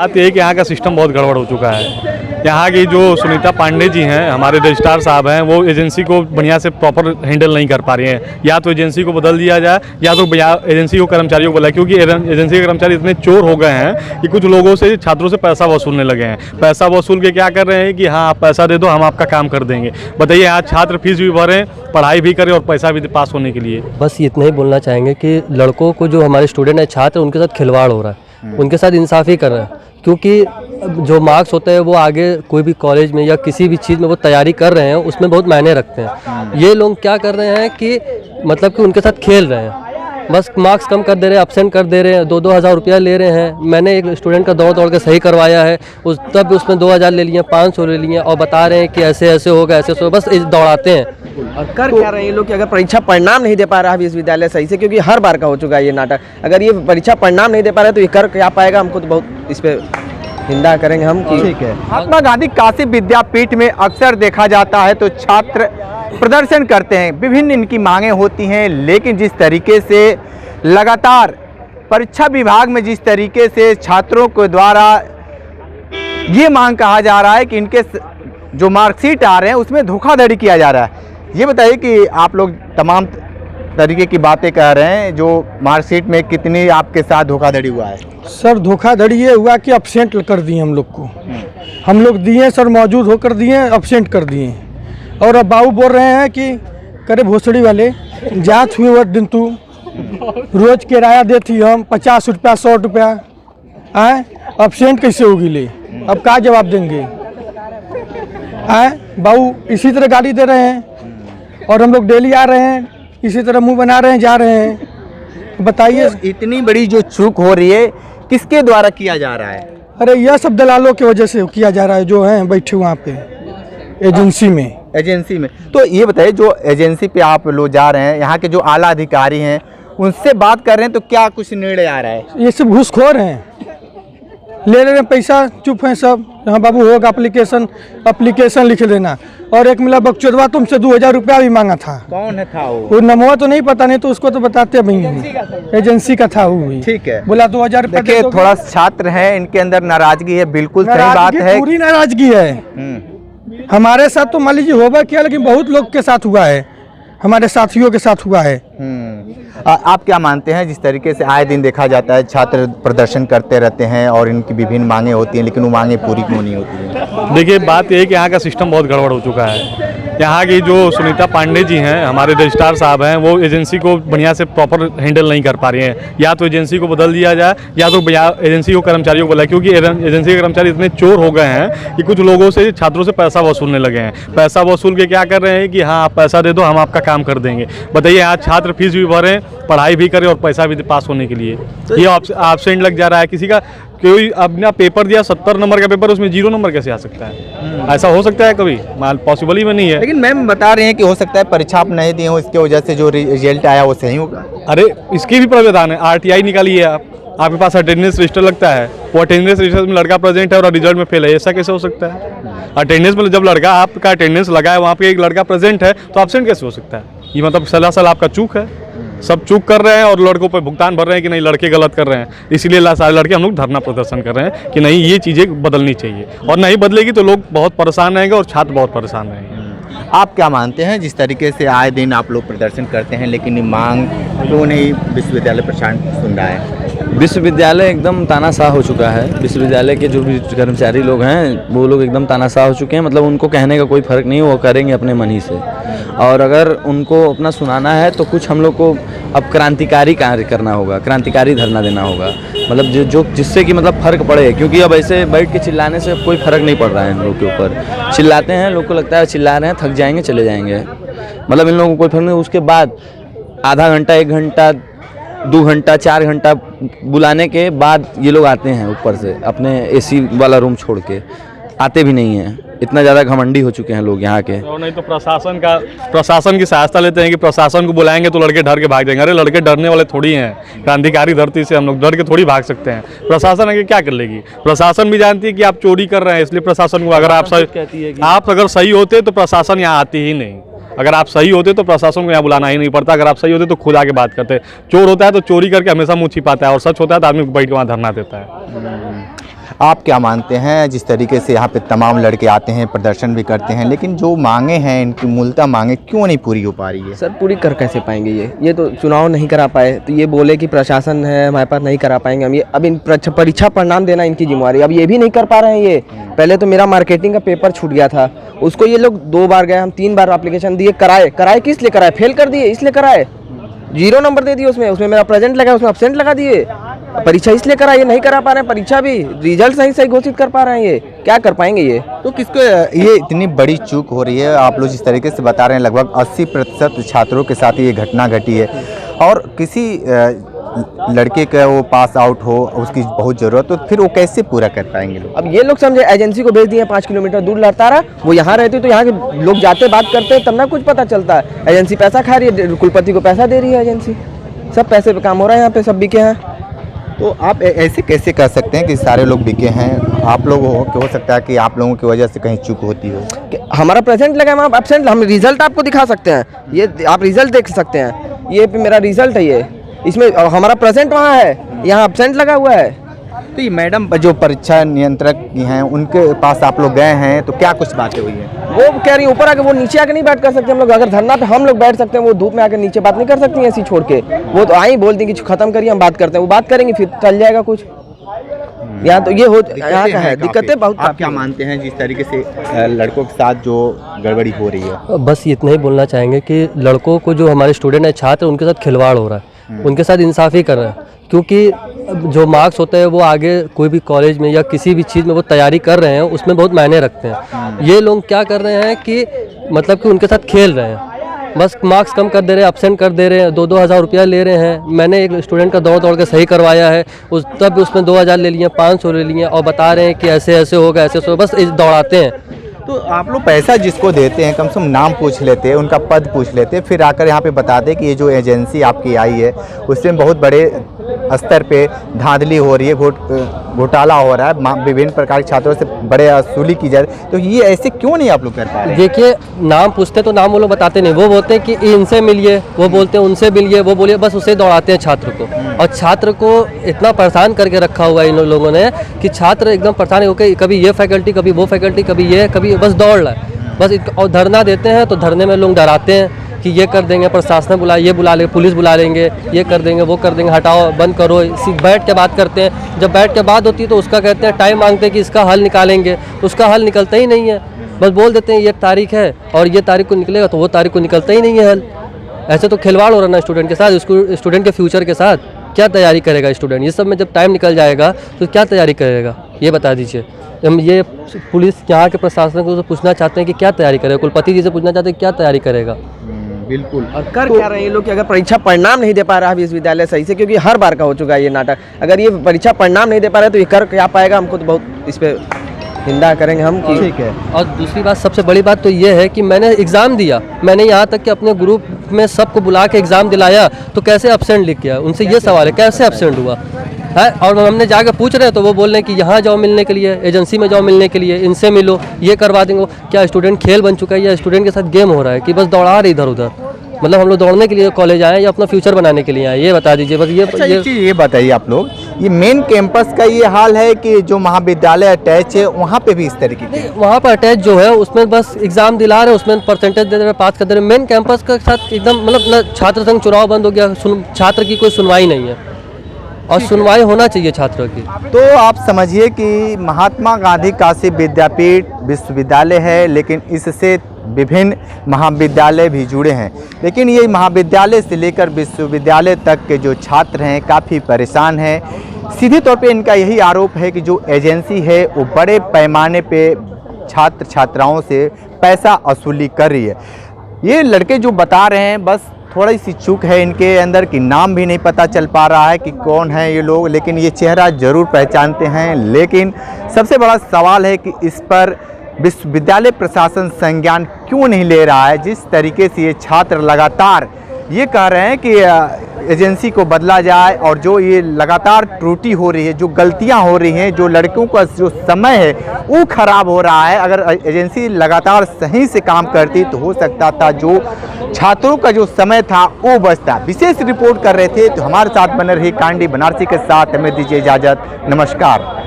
बात यह है कि यहाँ का सिस्टम बहुत गड़बड़ हो चुका है। यहाँ की जो सुनीता पांडे जी हैं, हमारे रजिस्ट्रार साहब हैं, वो एजेंसी को बढ़िया से प्रॉपर हैंडल नहीं कर पा रही हैं। या तो एजेंसी को बदल दिया जाए या तो एजेंसी को कर्मचारियों को बुलाए, क्योंकि एजेंसी के कर्मचारी इतने चोर हो गए हैं कि कुछ लोगों से छात्रों से पैसा वसूलने लगे हैं। पैसा वसूल के क्या कर रहे हैं कि हाँ आप पैसा दे दो, हम आपका काम कर देंगे। बताइए, आज छात्र फीस भी भरें, पढ़ाई भी करें और पैसा भी पास होने के लिए। बस इतना ही बोलना चाहेंगे कि लड़कों को, जो हमारे स्टूडेंट हैं, छात्र, उनके साथ खिलवाड़ हो रहा है, उनके साथ इंसाफ़ी कर रहे हैं। क्योंकि जो मार्क्स होते हैं वो आगे कोई भी कॉलेज में या किसी भी चीज़ में वो तैयारी कर रहे हैं, उसमें बहुत मायने रखते हैं। ये लोग क्या कर रहे हैं कि मतलब कि उनके साथ खेल रहे हैं, बस मार्क्स कम कर दे रहे हैं, एब्सेंट कर दे रहे हैं, 2-2 हज़ार रुपया ले रहे हैं। मैंने एक स्टूडेंट का दौड़ के सही करवाया है, तब उसमें 2,000 ले लिए, 500 ले लिए, और बता रहे हैं कि ऐसे ऐसे होगा, ऐसे ऐसे होगा, बस दौड़ाते हैं। और कर क्या रहे हैं ये लोग कि अगर परीक्षा परिणाम नहीं दे पा रहा है विश्वविद्यालय सही से, क्योंकि हर बार का हो चुका है ये नाटक। अगर ये परीक्षा परिणाम नहीं दे पा रहा है तो ये कर क्या पाएगा? हमको तो बहुत इस पर निंदा करेंगे हम। ठीक है। महात्मा गांधी काशी विद्यापीठ में अक्सर देखा जाता है तो छात्र प्रदर्शन करते हैं, विभिन्न इनकी मांगें होती हैं, लेकिन जिस तरीके से लगातार परीक्षा विभाग में जिस तरीके से छात्रों के द्वारा ये मांग कहा जा रहा है कि इनके जो मार्कशीट आ रहे हैं उसमें धोखाधड़ी किया जा रहा है, ये बताइए कि आप लोग तमाम तरीके की बातें कह रहे हैं, जो मार्कशीट में कितनी आपके साथ धोखाधड़ी हुआ है? सर धोखाधड़ी ये हुआ कि अब्सेंट कर दिए हम लोग को, हम लोग दिए सर, मौजूद होकर दिए, अब्सेंट कर दिए। और अब बाबू बोल रहे हैं कि करे भोसड़ी वाले, जांच हुई वो दिन तू रोज किराया देती हम 50 रुपया 100 रुपया, आए अब्सेंट कैसे होगी ले, अब क्या जवाब देंगे? आए बाबू इसी तरह गाड़ी दे रहे हैं और हम लोग डेली आ रहे हैं, इसी तरह मुंह बना रहे हैं, जा रहे हैं। बताइए, तो इतनी बड़ी जो चूक हो रही है किसके द्वारा किया जा रहा है? अरे यह सब दलालों की वजह से किया जा रहा है, जो हैं बैठे वहाँ पे एजेंसी में। तो ये बताइए, जो एजेंसी पे आप लोग जा रहे हैं, यहाँ के जो आला अधिकारी हैं उनसे बात कर रहे हैं, तो क्या कुछ निर्णय आ रहा है? ये सब घूसखोर हैं, ले रहे हैं पैसा, चुप हैं सब। हाँ बाबू होगा एप्लीकेशन लिख लेना। और एक मिला बकचोदवा तुमसे 2,000 रुपया भी मांगा था। कौन था वो नमवा तो नहीं पता, नहीं तो उसको तो बताते नहीं, एजेंसी का था वो भी। ठीक है, बोला 2,000 रुपया। देखिए, थोड़ा छात्र है, इनके अंदर नाराजगी है, बिल्कुल सही बात है, पूरी नाराजगी है। हमारे साथ तो मान लीजिए होगा क्या, लेकिन बहुत लोग के साथ हुआ है, हमारे साथियों के साथ हुआ है। आप क्या मानते हैं, जिस तरीके से आए दिन देखा जाता है छात्र प्रदर्शन करते रहते हैं और इनकी विभिन्न मांगे होती हैं, लेकिन वो मांगे पूरी क्यों नहीं होती हैं? देखिए, बात यह है कि यहाँ का सिस्टम बहुत गड़बड़ हो चुका है। यहाँ की जो सुनीता पांडे जी हैं, हमारे रजिस्ट्रार साहब हैं, वो एजेंसी को बढ़िया से प्रॉपर हैंडल नहीं कर पा रही हैं। या तो एजेंसी को बदल दिया जाए या तो एजेंसी को कर्मचारियों को बुलाए, क्योंकि एजेंसी के कर्मचारी इतने चोर हो गए हैं कि कुछ लोगों से छात्रों से पैसा वसूलने लगे हैं। पैसा वसूल के क्या कर रहे हैं कि हाँ आप पैसा दे दो, हम आपका काम कर देंगे। बताइए, आज छात्र फीस भी भरें, पढ़ाई भी करें और पैसा भी पास होने के लिए। ये एब्सेंट लग जा रहा है। किसी का कोई अपना पेपर दिया 70 नंबर का पेपर, उसमें 0 नंबर कैसे आ सकता है? ऐसा हो सकता है कभी? पॉसिबल ही नहीं है। लेकिन मैम बता रहे हैं कि हो सकता है परीक्षा आप नहीं दिए हो, इसके वजह से जो रिजल्ट आया वो सही होगा। अरे इसकी भी प्रावधान है, RTI निकाली है आपके पास अटेंडेंस रजिस्टर लगता है, वो अटेंडेंस रजिस्टर में लड़का प्रेजेंट है और रिजल्ट में फेल है, ऐसा कैसे हो सकता है? अटेंडेंस में जब लड़का आपका अटेंडेंस लगा है, वहाँ पे एक लड़का प्रेजेंट है, तो एब्सेंट कैसे हो सकता है? ये मतलब सलासल आपका चूक है। सब चूक कर रहे हैं और लड़कों पर भुगतान भर रहे हैं कि नहीं लड़के गलत कर रहे हैं, इसीलिए सारे लड़के हम लोग धरना प्रदर्शन कर रहे हैं कि नहीं ये चीज़ें बदलनी चाहिए, और नहीं बदलेगी तो लोग बहुत परेशान रहेंगे और छात्र बहुत परेशान रहेंगे। आप क्या मानते हैं, जिस तरीके से आए दिन आप लोग प्रदर्शन करते हैं, लेकिन ये मांग क्यों नहीं विश्वविद्यालय प्रशासन सुन रहा है? विश्वविद्यालय एकदम तानाशाह हो चुका है। विश्वविद्यालय के जो भी कर्मचारी लोग हैं वो लोग एकदम तानाशाह हो चुके हैं, मतलब उनको कहने का कोई फ़र्क नहीं, वो करेंगे अपने मन ही से। और अगर उनको अपना सुनाना है तो कुछ हम लोग को अब क्रांतिकारी कार्य करना होगा, क्रांतिकारी धरना देना होगा, मतलब जो जिससे कि मतलब फ़र्क पड़े। क्योंकि अब ऐसे बैठ के चिल्लाने से कोई फ़र्क नहीं पड़ रहा है इन लोग के ऊपर। चिल्लाते हैं, लोग को लगता है चिल्ला रहे हैं, थक जाएंगे चले जाएंगे, मतलब इन लोगों को कोई फ़र्क नहीं। उसके बाद आधा घंटा, 1 घंटा, 2 घंटा, 4 घंटा बुलाने के बाद ये लोग आते हैं ऊपर से, अपने AC वाला रूम छोड़ के आते भी नहीं हैं। इतना ज़्यादा घमंडी हो चुके हैं लोग यहाँ के। और नहीं तो प्रशासन की सहायता लेते हैं कि प्रशासन को बुलाएंगे तो लड़के डर के भाग जाएंगे। अरे लड़के डरने वाले थोड़ी हैं, क्रांतिकारी धरती से हम लोग डर के थोड़ी भाग सकते हैं। प्रशासन आगे क्या कर लेगी? प्रशासन भी जानती है कि आप चोरी कर रहे हैं, इसलिए प्रशासन को अगर आप अगर सही होते तो प्रशासन यहाँ आती ही नहीं। अगर आप सही होते तो प्रशासन को यहाँ बुलाना ही नहीं पड़ता। अगर आप सही होते तो खुद आके बात करते। चोर होता है तो चोरी करके हमेशा मुँह छिपाता है, और सच होता है तो आदमी बैठ के वहाँ धरना देता है। आप क्या मानते हैं, जिस तरीके से यहाँ पे तमाम लड़के आते हैं, प्रदर्शन भी करते हैं, लेकिन जो मांगे हैं इनकी मूलतः मांगे क्यों नहीं पूरी हो पा रही है? सर पूरी कर कैसे पाएंगे ये तो चुनाव नहीं करा पाए, तो ये बोले कि प्रशासन है हमारे पास, नहीं करा पाएंगे हम ये। अब इन परीक्षा परिणाम देना इनकी जिम्मेवारी, अब ये भी नहीं कर पा रहे हैं ये। पहले तो मेरा मार्केटिंग का पेपर छूट गया था, उसको ये लोग 2 बार गए, हम 3 बार एप्लीकेशन दिए, कराए किस लिए कराए, फेल कर दिए इसलिए कराए, 0 नंबर दे दिए उसमें मेरा प्रेजेंट लगा, उसमें एब्सेंट लगा दिए। परीक्षा इसलिए करा, ये नहीं करा पा रहे हैं परीक्षा भी, रिजल्ट सही घोषित कर पा रहे हैं, ये क्या कर पाएंगे ये? तो किसको ये इतनी बड़ी चूक हो रही है? आप लोग जिस तरीके से बता रहे हैं लगभग 80% छात्रों के साथ ये घटना घटी है, और किसी लड़के का वो पास आउट हो, उसकी बहुत ज़रूरत, तो फिर वो कैसे पूरा कर पाएंगे लोग? अब ये लोग समझे, एजेंसी को भेज दिए 5 किलोमीटर दूर लड़तारा, वो यहाँ रहते तो यहाँ के लोग जाते बात करते तब ना कुछ पता चलता है। एजेंसी पैसा खा रही है, कुलपति को पैसा दे रही है एजेंसी, सब पैसे पे काम हो रहा है यहाँ पे, सब बिके हैं। तो आप ऐसे कैसे कर सकते हैं कि सारे लोग बिके हैं? आप लोग हो सकता है कि आप लोगों की वजह से कहीं चूक होती हो। हमारा प्रेजेंट लगा, हम एब्सेंट, हम रिजल्ट आपको दिखा सकते हैं, ये आप रिजल्ट देख सकते हैं, ये मेरा रिजल्ट है, ये इसमें हमारा प्रेजेंट वहाँ है, यहाँ एब्सेंट लगा हुआ है। तो ये मैडम जो परीक्षा नियंत्रक हैं उनके पास आप लोग गए हैं, तो क्या कुछ बातें हुई हैं? वो कह रही है ऊपर आके, वो नीचे आके नहीं बैठ कर सकते हम लोग, अगर धरना पे हम लोग बैठ सकते हैं, वो धूप में आकर नीचे बात नहीं कर सकती ऐसी छोड़ के। वो तो आई बोल दी कि खत्म करिए हम बात करते हैं, वो बात करेंगे फिर चल जाएगा कुछ। यहाँ तो ये हो, यहाँ का है दिक्कतें बहुत। आप क्या मानते हैं जिस तरीके से लड़कों के साथ जो गड़बड़ी हो रही है? बस इतना ही बोलना चाहेंगे कि लड़कों को, जो हमारे स्टूडेंट है, छात्र, उनके साथ खिलवाड़ हो रहा है, उनके साथ इंसाफी कर रहे हैं, क्योंकि जो मार्क्स होते हैं वो आगे कोई भी कॉलेज में या किसी भी चीज़ में वो तैयारी कर रहे हैं, उसमें बहुत मायने रखते हैं। ये लोग क्या कर रहे हैं कि मतलब कि उनके साथ खेल रहे हैं, बस मार्क्स कम कर दे रहे हैं, एब्सेंट कर दे रहे हैं, 2-2 हज़ार रुपया ले रहे हैं। मैंने एक स्टूडेंट का दौड़ के सही करवाया है, तब उसमें 2,000 ले लिए, 500 ले लिए, और बता रहे हैं कि ऐसे ऐसे होगा, ऐसे ऐसे, बस दौड़ाते हैं। तो आप लोग पैसा जिसको देते हैं, कम से कम नाम पूछ लेते हैं, उनका पद पूछ लेते हैं, फिर आकर यहाँ पे बताते कि ये जो एजेंसी आपकी आई है उसमें बहुत बड़े स्तर पे धांधली हो रही है, घोटाला हो रहा है, विभिन्न प्रकार के छात्रों से बड़े वसूली की जा रही है, तो ये ऐसे क्यों नहीं आप लोग कर पा रहे हैं? देखिए, नाम पूछते तो नाम वो लोग बताते नहीं, वो बोलते हैं कि इनसे मिलिए, वो बोलते हैं उनसे मिलिए, वो बोलिए, बस उसे दौड़ाते हैं छात्र को। और छात्र को इतना परेशान करके रखा हुआ है इन लोगों ने कि छात्र एकदम परेशान होकर कभी ये फैकल्टी, कभी वो फैकल्टी, कभी ये, कभी बस दौड़ रहा है बस। और धरना देते हैं तो धरने में लोग डराते हैं कि ये कर देंगे, प्रशासन बुला लेंगे, पुलिस बुला लेंगे, ये कर देंगे, वो कर देंगे, हटाओ, बंद करो। बैठ के बात करते हैं, जब बैठ के बात होती है तो उसका कहते हैं, टाइम मांगते हैं कि इसका हल निकालेंगे, उसका हल निकलता ही नहीं है। बस बोल देते हैं ये तारीख है और ये तारीख को निकलेगा, तो वो तारीख को निकलता ही नहीं है हल। ऐसे तो खिलवाड़ हो रहा है ना स्टूडेंट के साथ, स्टूडेंट के फ्यूचर के साथ। क्या तैयारी करेगा स्टूडेंट? ये सब में जब टाइम निकल जाएगा तो क्या तैयारी करेगा, ये बता दीजिए। हम ये पुलिस यहाँ के प्रशासन को पूछना चाहते हैं कि क्या तैयारी करेगा, कुलपति जी से पूछना चाहते हैं क्या तैयारी करेगा। बिल्कुल। और कर क्या रहे हैं ये लोग कि अगर परीक्षा परिणाम नहीं दे पा रहा है विश्वविद्यालय सही से, क्योंकि हर बार का हो चुका है ये नाटक, अगर ये परीक्षा परिणाम नहीं दे पा रहे तो ये कर क्या पाएगा? हमको तो बहुत इस पे निंदा करेंगे हम कि ठीक है। और दूसरी बात, सबसे बड़ी बात तो ये है कि मैंने एग्ज़ाम दिया, मैंने यहाँ तक कि अपने ग्रुप में सबको बुला के एग्ज़ाम दिलाया, तो कैसे एब्सेंट लिख गया? उनसे ये सवाल है, कैसे एब्सेंट हुआ है? और हमने जाकर पूछ रहे हैं तो वो बोल रहे हैं कि यहाँ जाओ मिलने के लिए, एजेंसी में जाओ मिलने के लिए, इनसे मिलो, ये करवा देंगे। क्या स्टूडेंट खेल बन चुका है या स्टूडेंट के साथ गेम हो रहा है कि बस दौड़ा रहे इधर उधर? मतलब हम लोग दौड़ने के लिए कॉलेज आए या अपना फ्यूचर बनाने के लिए आए, ये बता दीजिए बस। ये बताइए आप लोग, ये मेन कैंपस का ये हाल है कि जो महाविद्यालय अटैच है वहाँ पे भी इस तरीके की? वहाँ पर अटैच जो है उसमें बस एग्जाम दिला रहे, उसमें परसेंटेज दे रहे, पास कर दे रहे। मेन कैंपस के साथ एकदम मतलब न छात्र संघ चुनाव बंद हो गया, छात्र की कोई सुनवाई नहीं है, और सुनवाई होना चाहिए छात्रों की। तो आप समझिए कि महात्मा गांधी काशी विद्यापीठ विश्वविद्यालय है, लेकिन इससे विभिन्न महाविद्यालय भी जुड़े हैं, लेकिन ये महाविद्यालय से लेकर विश्वविद्यालय तक के जो छात्र हैं काफ़ी परेशान हैं। सीधे तौर पे इनका यही आरोप है कि जो एजेंसी है वो बड़े पैमाने पे छात्र छात्राओं से पैसा वसूली कर रही है। ये लड़के जो बता रहे हैं, बस थोड़ी सी चूक है इनके अंदर कि नाम भी नहीं पता चल पा रहा है कि कौन है ये लोग, लेकिन ये चेहरा ज़रूर पहचानते हैं। लेकिन सबसे बड़ा सवाल है कि इस पर विश्वविद्यालय प्रशासन संज्ञान क्यों नहीं ले रहा है? जिस तरीके से ये छात्र लगातार ये कह रहे हैं कि एजेंसी को बदला जाए, और जो ये लगातार त्रुटि हो रही है, जो गलतियां हो रही हैं, जो लड़कों का जो समय है वो खराब हो रहा है। अगर एजेंसी लगातार सही से काम करती तो हो सकता था जो छात्रों का जो समय था वो बचता। विशेष रिपोर्ट कर रहे थे, तो हमारे साथ बने रही कांडी बनारसी के साथ। हमें दीजिए इजाज़त, नमस्कार।